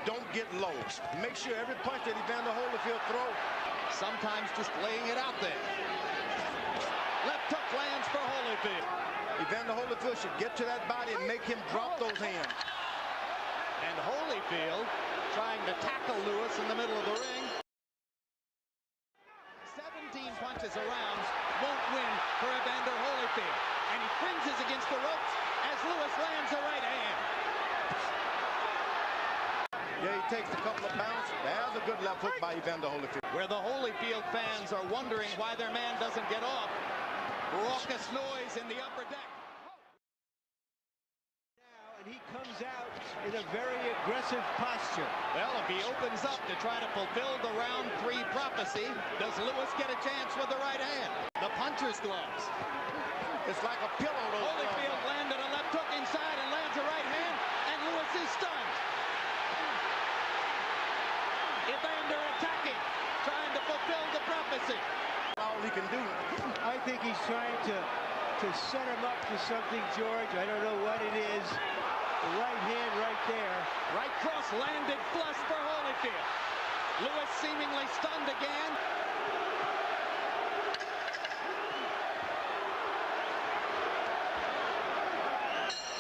don't get low. Make sure every punch that Evander Holyfield throws. Sometimes just laying it out there. Left hook lands for Holyfield. Evander Holyfield should get to that body and make him drop those hands. And Holyfield trying to tackle Lewis in the middle of the ring. 17 punches around won't win for Evander Holyfield. And he cringes against the ropes as Lewis lands a right hand. Yeah, he takes a couple of bounces. There's a good left hook by Evander Holyfield. Where the Holyfield fans are wondering why their man doesn't get off. Raucous noise in the upper deck. Now, and he comes out in a very aggressive posture. Well, if he opens up to try to fulfill the round 3 prophecy, does Lewis get a chance with the right hand? The puncher's gloves. It's like a pillow. Holyfield landed a left hook inside and lands a right hand, and Lewis is stunned. Evander attacking, trying to fulfill the prophecy. All he can do. I think he's trying to set him up for something, George. I don't know what it is. The right hand right there. Right cross landed flush for Holyfield. Lewis seemingly stunned again.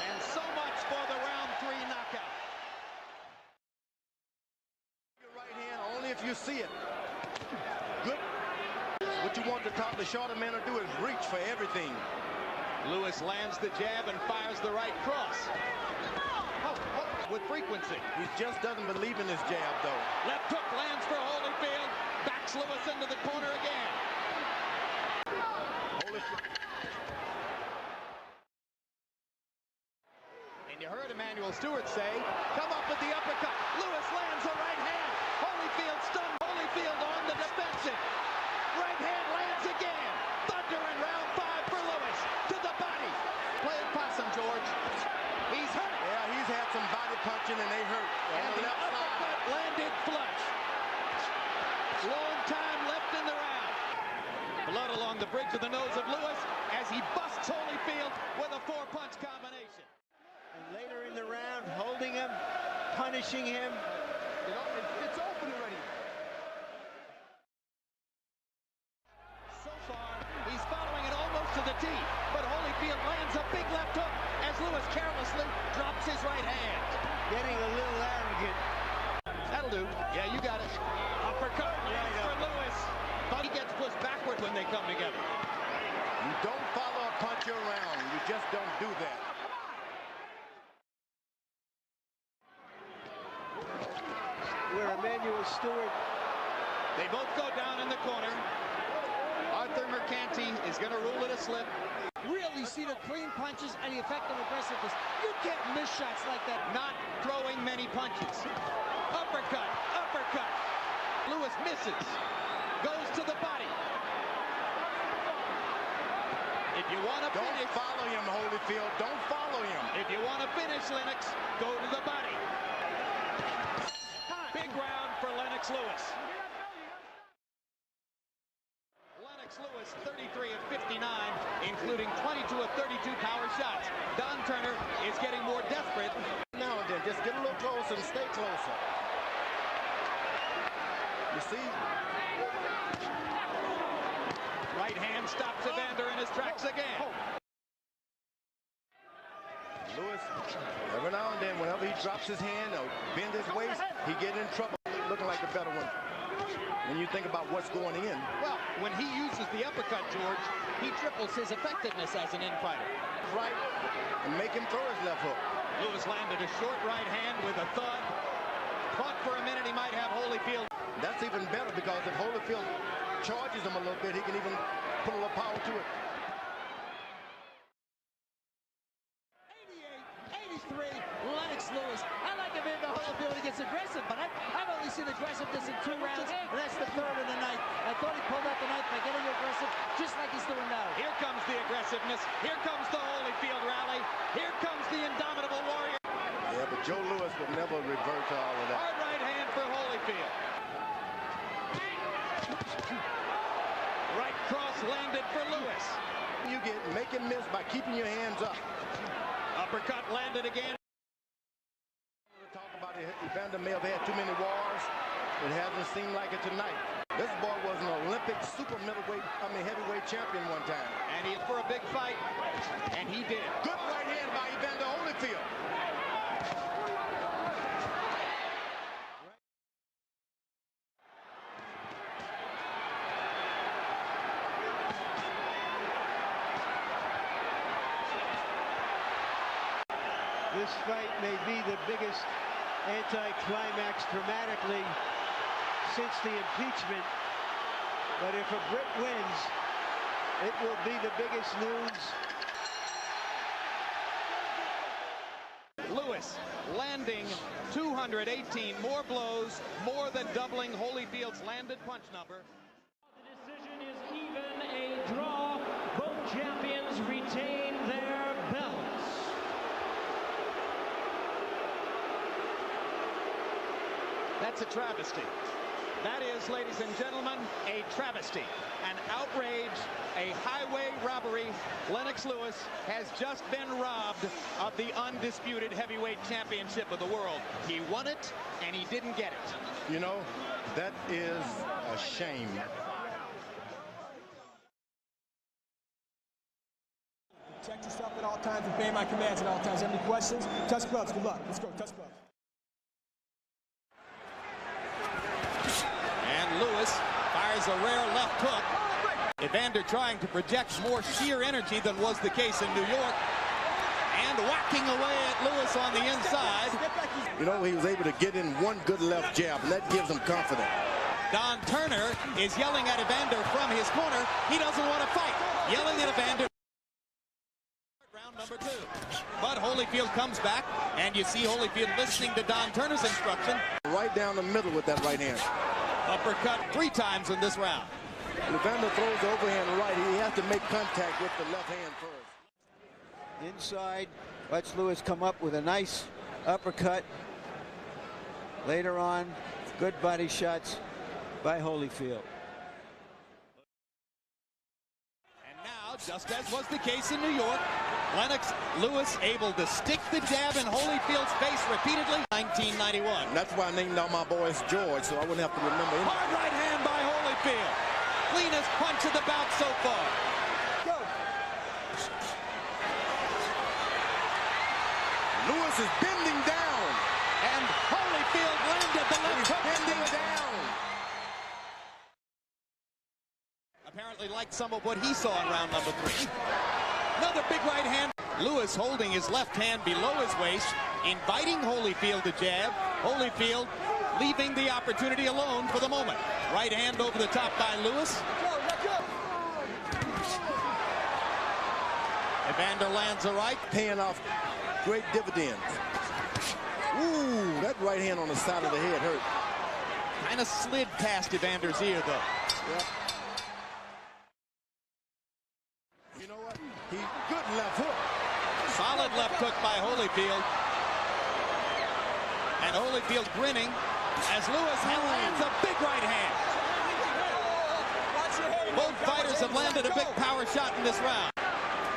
And so much for the round 3 knockout. Your right hand only if you see it. Good. What you want the shorter man to do is reach for everything. Lewis lands the jab and fires the right cross. With frequency. He just doesn't believe in his jab, though. Left hook lands for Holyfield. Backs Lewis into the corner again. And you heard Emmanuel Stewart say, come up with the uppercut. Lewis lands a right hand. Holyfield stunned. Holyfield on the defensive. Right hand lands again. Thunder in round 5 for Lewis. To the body. Play it possum, George. He's hurt. Yeah, he's had some body punching and they hurt. And the uppercut landed flush. Long time left in the round. Blood along the bridge of the nose of Lewis as he busts Holyfield with a 4-punch combination. And later in the round, holding him, punishing him. It's open already. So far, he's following it almost to the tee, but Holyfield lands a big left hook as Lewis carelessly drops his right hand. Getting a little arrogant. That'll do. Yeah, you got it. Uppercut lands for Lewis, but he gets pushed backward when they come together. You don't follow a puncher around. You just don't do that. Where Emmanuel Stewart. They both go down in the corner. Arthur Mercanti is going to rule it a slip. Really see the clean punches and the effective aggressiveness. You can't miss shots like that. Not throwing many punches. Uppercut, uppercut. Lewis misses. Goes to the body. If you want to finish... Don't follow him, Holyfield. Don't follow him. If you want to finish, Lennox, go to the body. Big round for Lennox Lewis. Lennox Lewis, 33 of 59, including 22 of 32 power shots. Don Turner is getting more desperate. Now and then, just get a little closer and stay closer. You see? Right hand stops Evander in his tracks again. Lewis, every now and then, whenever he drops his hand or bend his waist, he get in trouble, looking like the better one. When you think about what's going in. Well, when he uses the uppercut, George, he triples his effectiveness as an infighter. Right, and make him throw his left hook. Lewis landed a short right hand with a thud. Thought for a minute he might have Holyfield. That's even better because if Holyfield charges him a little bit, he can even put a little power to it. 88, 83, Lennox Lewis. I like Evander Holyfield. He gets aggressive, but I've only seen aggressiveness in 2 rounds, and that's the 3rd of the night. I thought he pulled out the knife by getting aggressive, just like he's doing now. Here comes the aggressiveness. Here comes the Holyfield rally. Here comes the indomitable warrior. Yeah, but Joe Lewis would never revert to all of that. Hard right hand for Holyfield. Right cross landed for Lewis. You make him miss by keeping your hands up. Uppercut landed again. Talk about Evander may have had too many wars. It hasn't seemed like it tonight. This boy was an Olympic heavyweight champion one time. And he's for a big fight, and he did. Good right hand by Evander Holyfield. This fight may be the biggest anticlimax dramatically since the impeachment, but if a Brit wins, it will be the biggest news. Lewis landing 218 more blows, more than doubling Holyfield's landed punch number. The decision is even, a draw. Both champions retain their belts. That's a travesty. That is, ladies and gentlemen, a travesty, an outrage, a highway robbery. Lennox Lewis has just been robbed of the undisputed heavyweight championship of the world. He won it, and he didn't get it. You know, that is a shame. Protect yourself at all times, obey my commands at all times. Have any questions? Touch gloves. Good luck. Let's go. Touch gloves. Lewis fires a rare left hook. Evander trying to project more sheer energy than was the case in New York. And whacking away at Lewis on the inside. You know, he was able to get in one good left jab, and that gives him confidence. Don Turner is yelling at Evander from his corner. He doesn't want to fight. Yelling at Evander. Round number 2. But Holyfield comes back, and you see Holyfield listening to Don Turner's instruction. Right down the middle with that right hand. Uppercut 3 times in this round. Evander throws the overhand right. He has to make contact with the left hand first. Inside, watch Lewis come up with a nice uppercut. Later on, good body shots by Holyfield. And now, just as was the case in New York, Lennox Lewis able to stick the jab in Holyfield's face repeatedly. 1991. And that's why I named all my boys George, so I wouldn't have to remember him. Hard right hand by Holyfield. Cleanest punch of the bout so far. Go. Lewis is bending down. And Holyfield landed the left hook. Bending down. Apparently liked some of what he saw in round number 3. Another big right hand. Lewis holding his left hand below his waist, inviting Holyfield to jab. Holyfield leaving the opportunity alone for the moment. Right hand over the top by Lewis. Evander lands a right. Paying off great dividends. Ooh, that right hand on the side of the head hurt. Kind of slid past Evander's ear, though. Yep. You know what? Good left hook. Solid left hook by Holyfield. And Holyfield grinning as Lewis lands a big right hand. Both fighters have landed a big power shot in this round.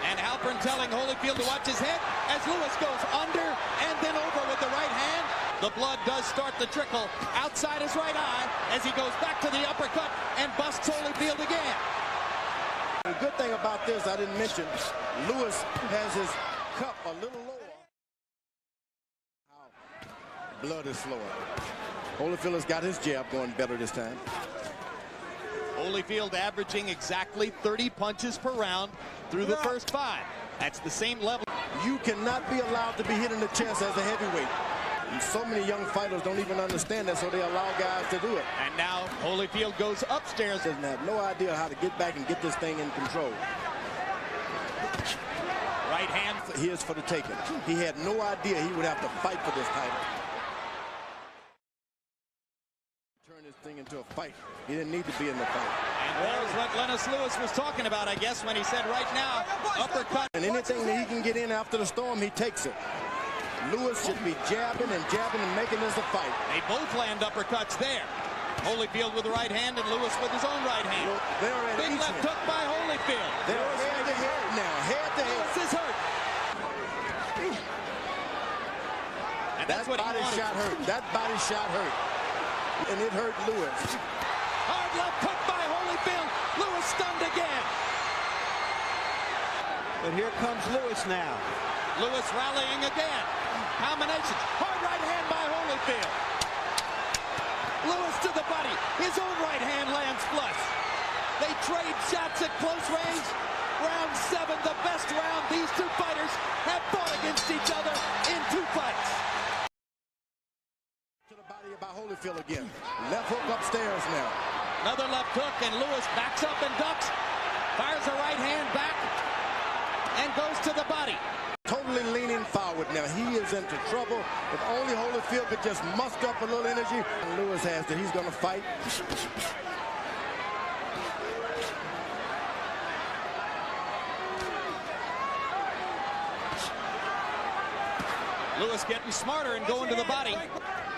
And Halpern telling Holyfield to watch his head as Lewis goes under and then over with the right hand. The blood does start to trickle outside his right eye as he goes back to the uppercut and busts Holyfield again. The good thing about this, I didn't mention, Lewis has his cup a little lower. Blood is slower. Holyfield has got his jab going better this time. Holyfield averaging exactly 30 punches per round through the first 5. That's the same level. You cannot be allowed to be hit in the chest as a heavyweight. And so many young fighters don't even understand that, so they allow guys to do it. And now Holyfield goes upstairs. Doesn't have no idea how to get back and get this thing in control. Right hand. He is for the taking. He had no idea he would have to fight for this title. Turn this thing into a fight. He didn't need to be in the fight. And there's what Lennox Lewis was talking about, I guess, when he said right now, uppercut. And anything that he can get in after the storm, he takes it. Lewis should be jabbing and jabbing and making this a fight. They both land uppercuts there. Holyfield with the right hand and Lewis with his own right hand. Well, big left hook by Holyfield. They're head to head now, head to head. Lewis is hurt. And That's what body he wanted. shot hurt. That body shot hurt. And it hurt Lewis. Hard left hook by Holyfield. Lewis stunned again. But here comes Lewis now. Lewis rallying again. Combination. Hard right hand by Holyfield. Lewis to the body. His own right hand lands flush. They trade shots at close range. Round 7, the best round these two fighters have fought against each other in 2 fights. To the body by Holyfield again. Left hook upstairs now. Another left hook, and Lewis backs up and ducks. Fires a right hand back and goes to the body. Totally leaning forward now. He is into trouble. If only Holyfield could just muster up a little energy. And Lewis has that. He's going to fight. Lewis getting smarter and going to the body.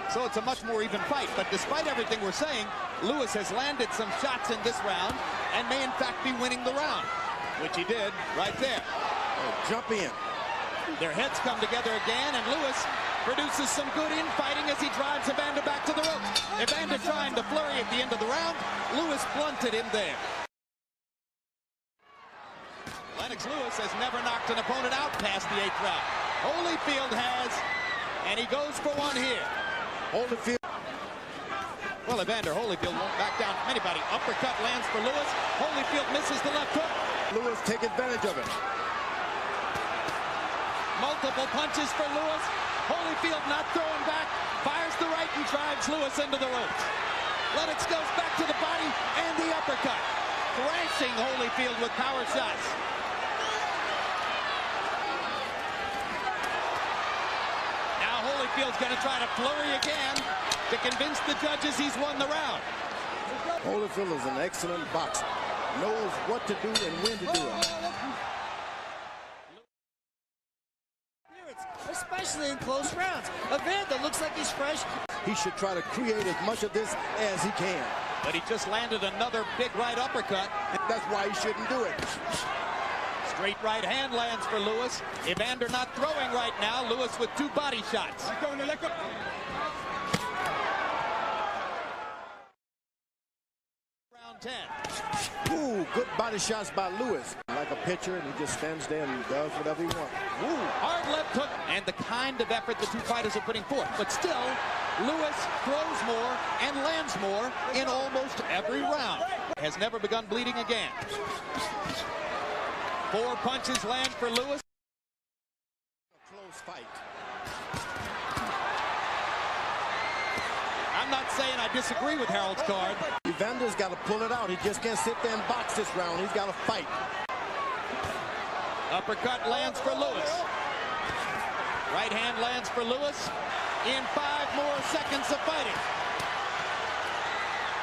So it's a much more even fight. But despite everything we're saying, Lewis has landed some shots in this round and may in fact be winning the round, which he did right there. Oh, jump in. Their heads come together again, and Lewis produces some good infighting as he drives Evander back to the ropes. Evander trying to flurry at the end of the round. Lewis blunted him there. Lennox Lewis has never knocked an opponent out past the 8th round. Holyfield has, and he goes for one here. Holyfield. Well, Evander Holyfield won't back down from anybody. Uppercut lands for Lewis. Holyfield misses the left hook. Lewis take advantage of it. Multiple punches for Lewis. Holyfield not throwing back. Fires the right and drives Lewis into the ropes. Lennox goes back to the body and the uppercut. Thrashing Holyfield with power shots. Now Holyfield's going to try to flurry again to convince the judges he's won the round. Holyfield is an excellent boxer. Knows what to do and when to do it. Especially in close rounds. Evander looks like he's fresh. He should try to create as much of this as he can. But he just landed another big right uppercut. That's why he shouldn't do it. Straight right hand lands for Lewis. Evander not throwing right now. Lewis with 2 body shots. Round 10. Ooh, good body shots by Lewis. Like a pitcher, and he just stands there and does whatever he wants. Ooh, hard left hook, and the kind of effort the two fighters are putting forth. But still, Lewis throws more and lands more in almost every round. Has never begun bleeding again. 4 punches land for Lewis. A close fight. I'm not saying I disagree with Harold's card. Evander's got to pull it out. He just can't sit there and box this round. He's got to fight. Uppercut lands for Lewis. Right hand lands for Lewis in 5 more seconds of fighting.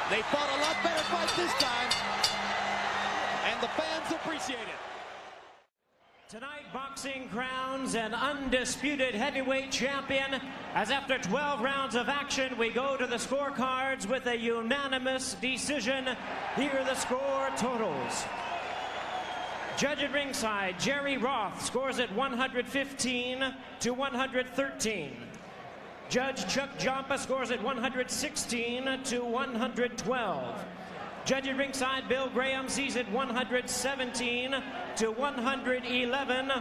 They fought a lot better fight this time, and the fans appreciate it. Tonight, boxing crowns an undisputed heavyweight champion, as after 12 rounds of action, we go to the scorecards with a unanimous decision. Here are the score totals. Judge at ringside, Jerry Roth scores at 115 to 113. Judge Chuck Jompa scores at 116 to 112. Judge at ringside, Bill Graham sees it 117 to 111.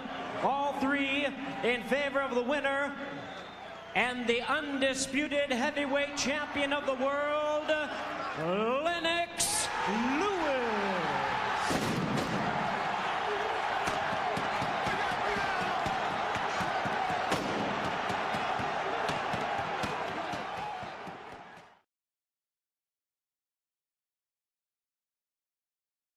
All 3 in favor of the winner and the undisputed heavyweight champion of the world, Lennox.